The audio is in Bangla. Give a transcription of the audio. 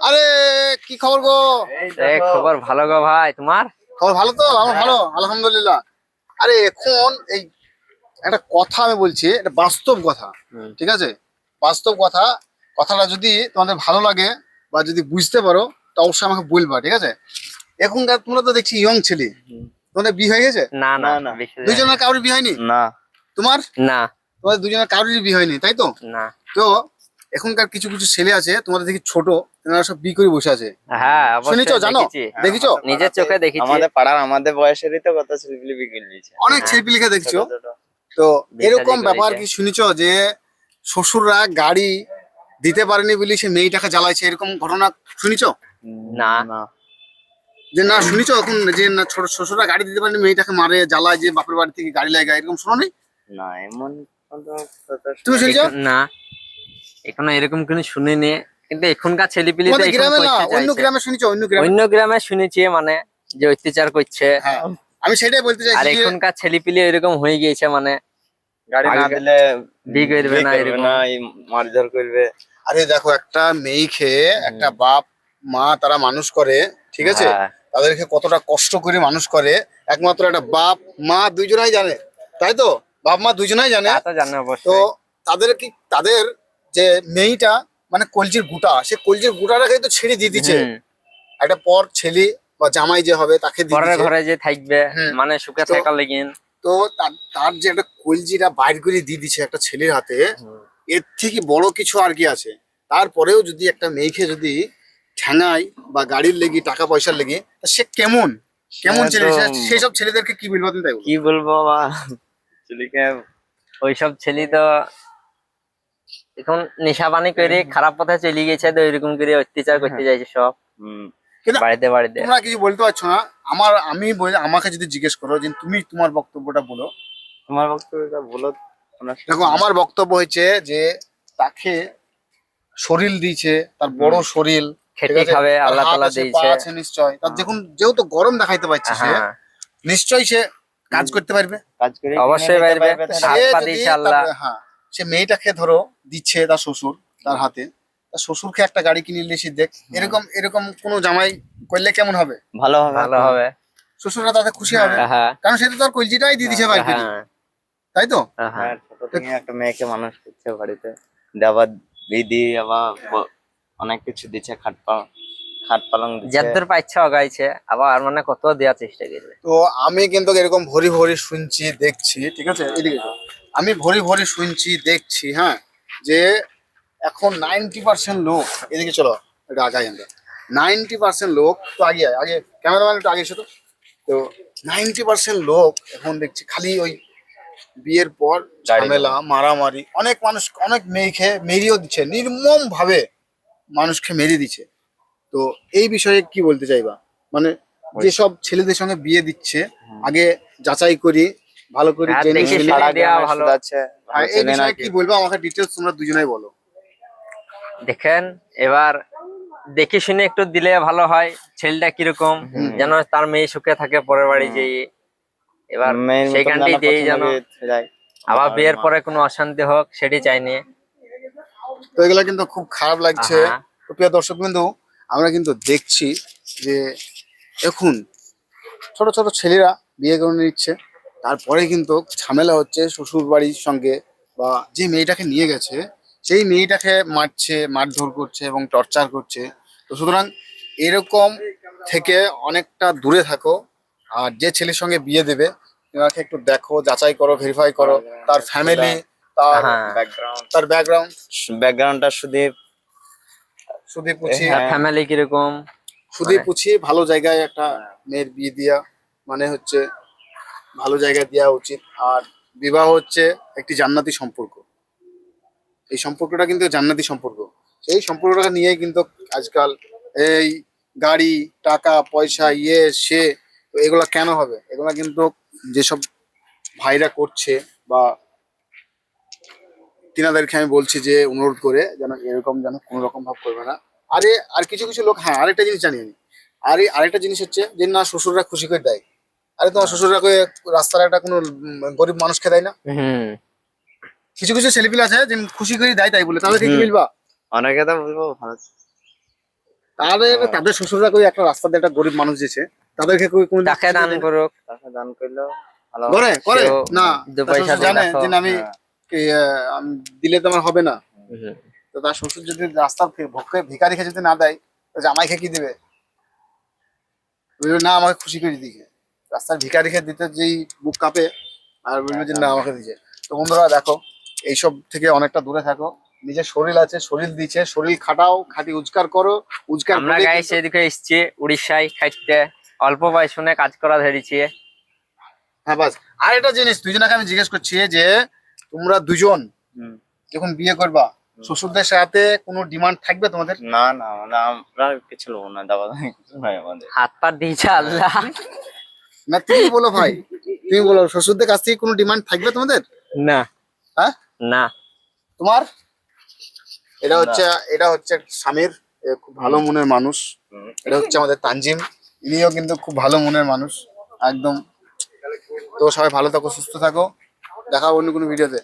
আরে কি খবর গো? খবর ভালো গো ভাই, তোমার? খবর ভালো তো? আমার ভালো, আলহামদুলিল্লাহ। আরে এখন এই একটা কথা আমি বলছি, এটা বাস্তব কথা। ঠিক আছে, বাস্তব কথা। কথাটা যদি তোমাদের ভালো লাগে বা যদি বুঝতে পারো তা অবশ্যই আমাকে বলবা, ঠিক আছে? এখনকার তোমরা তো দেখছি ইয়ং ছেলে, তোমাদের বিয়ে হয়ে গেছে? না না না। বেশি দেয় দুজনের কারোর বিয়ে হয়নি? না। তোমার? না তোমাদের দুজনের কারোরই বিয়ে হয়নি, তাই তো? না। তো এখনকার কিছু কিছু ছেলে আছে তোমাদের দেখি ছোট, এনারা সব বিয়ে করে বসে আছে। হ্যাঁ শুনেছো, অবশ্যই জানো? দেখেছি, দেখেছো? নিজের চোখে দেখেছি। আমাদের পাড়ার আমাদের বয়সেরই তো কত ছেলেপিলে বিয়ে নিয়েছে। অনেক হ্যাঁ। ছেলেপিলেকে দেখছো। ছোট ছোট। তো বিয়ে এরকম শাদী ব্যাপার করেছে। কি শুনেছো যে শ্বশুররা গাড়ি দিতে পারেনি বলে সে মেয়েটাকে জ্বালাইছে, এরকম ঘটনা শুনেছো? না। না। যে না শুনেছো এখন যে না ছোট শ্বশুররা গাড়ি দিতে পারেনি, মেয়েটাকে মারে জ্বালায়, যে বাপের বাড়ি থেকে গাড়ি লাগে, এরকম শোনো নি? না এমন কোনো কথা তুমি শুনিনি। শুনছো? না, এখনো এরকম কোনো শুনিনি। কিন্তু এখনকার ছেলেপিলে তো তোমাদের এরকম গ্রামে না, করতে অন্য চাইছে। গ্রামে শুনেছো? অন্য গ্রামে? অন্য গ্রামে শুনেছি, মানে যে অত্যাচার করছে। হ্যাঁ, আমি সেটাই বলতে আর চাইছি যে এখনকার ছেলেপিলে এরকম হয়ে গিয়েছে, মানে গাড়ি না আগে- দিলে বিয়ে করবে বিয়ে না, করবে এরকম। না, এই মারধর করবে। আরে দেখো, একটা মেয়ে খেয়ে একটা বাপ মা তারা মানুষ করে, ঠিক আছে? হ্যাঁ। তাদেরকে কতটা কষ্ট করে মানুষ করে একমাত্র একটা বাপ মা দুইজনাই জানে, তাই তো? বাপ মা দুইজনাই জানে। তা তো জানো তো অবশ্যই। তাদের যে মেয়েটা মানে কলজির গুটা, সে কলজির গুটাটাকে তো ছেড়ে দিয়ে দিচ্ছে হুম। একটা পর ছেলে বা জামাই যে হবে তাকে দিয়ে ঘরে দিচ্ছে। ঘরে যে থাকবে, হুম। মানে সুখে তো- থাকার লেগিন। তো তার যে একটা কলজিটা বাইর করে দিয়ে দিচ্ছে একটা ছেলের হাতে, এর থেকে বড় কিছু আর কি আছে? তারপরেও যদি একটা মেয়েকে যদি ঠ্যাঙায় বা গাড়ির লেগে টাকা পয়সার লেগে, তা সে কেমন কেমন ছেলে? সেই সব ছেলেদেরকে কি বলবো তুমি, তাই বলো? কি বলবো বা, ছেলেকে ওইসব ছেলে তো এখন নেশা পানি করে খারাপ পথে চলে গেছে, তো এরকম করে অত্যাচার করতে যাইছে সব হুম, কিন্তু বাড়িতে বাড়িতে। তোমরা কিছু বলতে পারছো না। আমাকে যদি জিজ্ঞেস করো যে তুমি তোমার বক্তব্যটা বলো। তোমার বক্তব্যটা বলো। আমরা দেখো, আমার বক্তব্য হচ্ছে যে তাকে শরীর দিয়েছে, তার বড় শরীর, ঠিক খেটে আছে? খাবে, তার আল্লাহ হাত তাআলা আছে, পা দিয়েছে। আছে, নিশ্চয় তার যখন যেহেতু গরম দেখাইতে পারছে সে, হ্যাঁ নিশ্চয়ই সে কাজ করতে পারবে। কাজ করে অবশ্যই পারবে। তা হাত সে পা যদি দিয়েছে আল্লাহ। হ্যাঁ, সে মেয়েটাকে ধরো দিচ্ছে তার শ্বশুর তার হাতে, তার শ্বশুরকে একটা গাড়ি কিনে নিলে সে দেখ, এরকম এরকম কোনো জামাই করলে কেমন হবে? ভালো হবে। ভালো হবে। শ্বশুররা তাতে খুশি হবে, হ্যাঁ কারণ সে তো তার কলজিটাই দিয়ে দিছে বাইর করে, হ্যাঁ তাই তো? হ্যাঁ। হ্যাঁ, ছোট থেকে একটা মেয়েকে মানুষ করছে বাড়িতে, আবার দিদি আবার অনেক কিছু দিচ্ছে, খাট পালং দিচ্ছে। যাদের পাইছে অগাইছে, আবার মানে কত দেওয়ার চেষ্টা করবে। তো আমি কিন্তু এরকম ভরি ভরি শুনছি দেখছি, ঠিক আছে? এদিকে এসো। আমি ভরি ভরি শুনছি দেখছি, হ্যাঁ, যে এখন 90% লোক, এদিকে চলো এটা আগাই আমরা। 90% লোক তো আগে আয়, আগে ক্যামেরাম্যান একটু আগে এসো তো। তো 90% লোক এখন দেখছি খালি ওই বিয়ের পর গাড়ি ঝামেলা মারামারি, অনেক মানুষ অনেক মেয়েকে মেরিয়েও দিচ্ছে, নির্মম ভাবে মানুষকে মেরে দিচ্ছে। তো এই বিষয়ে কি বলতে চাইবা? মানে যেসব ছেলেদের সঙ্গে বিয়ে দিচ্ছে, আগে যাচাই করি, ভালো করে হ্যাঁ, জেনে দেখে শুনে। শুনে দেয়া ভালো। আছে আর এই বিষয়ে কি বলবো আমাকে ডিটেলস তোমরা দুজনেই বলো। দেখেন, এবার দেখে শুনে একটু দিলে ভালো হয়। ছেলেটা কিরকম, যেন তার মেয়ে সুখে থাকে পরের বাড়ি যেয়ে। এবার মেয়ের মতন সেইখানটাই যেন দিয়ে পছন্দ যেন করে যায়। আবার বিয়ের পরে কোনো অশান্তি হোক সেটি চাইনি। তো এগুলো কিন্তু খুব খারাপ লাগছে। হ্যাঁ। তো প্রিয় দর্শক বিন্দু, আমরা কিন্তু দেখছি যে এখন ছোট ছোট ছেলেরা বিয়ে করে নিচ্ছে, তারপরে কিন্তু ঝামেলা হচ্ছে শ্বশুর বাড়ির সঙ্গে, বা যে মেয়েটাকে নিয়ে গেছে সেই মেয়েটাকে মারছে, মারধর করছে এবং টর্চার করছে। তো সুতরাং এরকম থেকে অনেকটা দূরে থাকো। আর যে ছেলের সঙ্গে বিয়ে দেবে তাকে একটু দেখো, যাচাই করো, ভেরিফাই করো তার ফ্যামিলি, তার হ্যাঁ, তার ব্যাকগ্রাউন্ড ব্যাকগ্রাউন্ডটা শুধু শুধু পুছি, হ্যাঁ। ফ্যামিলি কিরকম। শুধু পুছি ভালো জায়গায় একটা মেয়ের বিয়ে দিয়া মানে হচ্ছে ভালো জায়গায় দেওয়া উচিত। আর বিবাহ হচ্ছে একটি জান্নাতি সম্পর্ক, এই সম্পর্কটা কিন্তু জান্নাতি সম্পর্ক। সেই সম্পর্কটা নিয়েই কিন্তু আজকাল এই গাড়ি টাকা পয়সা ইয়ে সে, তো এগুলা কেন হবে? এগুলা কিন্তু যেসব ভাইরা করছে বা তিনাদেরকে আমি বলছি যে অনুরোধ করে যেন এরকম যেন কোনো রকম ভাব করবে না। আরে আর কিছু কিছু লোক, হ্যাঁ আরেকটা জিনিস জানি আমি। আরে আরেকটা জিনিস হচ্ছে যে না, শ্বশুররা খুশি করে দেয়। আরে তোমার শ্বশুররা রাস্তার একটা কোনো গরিব মানুষকে দেয় না? হুম। কিছু কিছু ছেলেপিলে আছে যে খুশি করে দেয় তাই বলে, তাহলে কি হুম। মিলবা? অনেকে তো বলবো ভালো। তাহলে তাদের শ্বশুররা কই একটা রাস্তা দিয়ে একটা গরিব মানুষ দিয়েছে, তাদেরকে কই কোন তাকে দান করুক, টাকা দান করলেও ভালো। করে করে সেও না, দু তার পয়সা শ্বশুর জানে দেখো। যে না, আমি দিলে তোমার হবে না। হুম। তো তার শ্বশুর যদি রাস্তার ভক্কে ভিখারি খেয়ে যদি না দেয়, তো জামাই খেয়ে কি দিবে? বলবে না আমাকে খুশি করে দিকে, রাস্তার ভিখারি খেয়ে দিতে যেই বুক কাঁপে, আর বলবে যে না আমাকে দিছে। তো বন্ধুরা দেখো, এইসব থেকে অনেকটা দূরে থাকো। নিজের শরীর আছে, শরীর দিচ্ছে, শরীর খাটাও, খাটি উজগার করো, উজগার আমরা করলেই গাইস কিন্তু- এদিকে এসছি উড়িষ্যায় খাইতে, অল্প বয়সনে কাজ করা ধরেছি। হ্যাঁ বাস। আর একটা জিনিস দুজনকে আমি জিজ্ঞেস করছি যে তোমরা দুজন হুম। যখন বিয়ে করবা, শ্বশুরদের সাথে কোনো ডিমান্ড থাকবে তোমাদের? না না আমরা কিছু নেবো না, দাবা দাবি কিছু নয় আমাদের। হাত পা দিয়েছে আল্লাহ। না তুমি বলো ভাই, তুমি বলো শ্বশুরদের কাছ থেকে কোনো ডিমান্ড থাকবে তোমাদের? না হ্যাঁ না, তোমার? এটা হচ্ছে স্বামীর খুব ভালো মনের মানুষ। হুম। এটা হচ্ছে আমাদের তানজিম, ইনিও কিন্তু খুব ভালো মনের মানুষ একদম। তো সবাই ভালো থাকো, সুস্থ থাকো, দেখা হবে অন্য কোনো ভিডিওতে।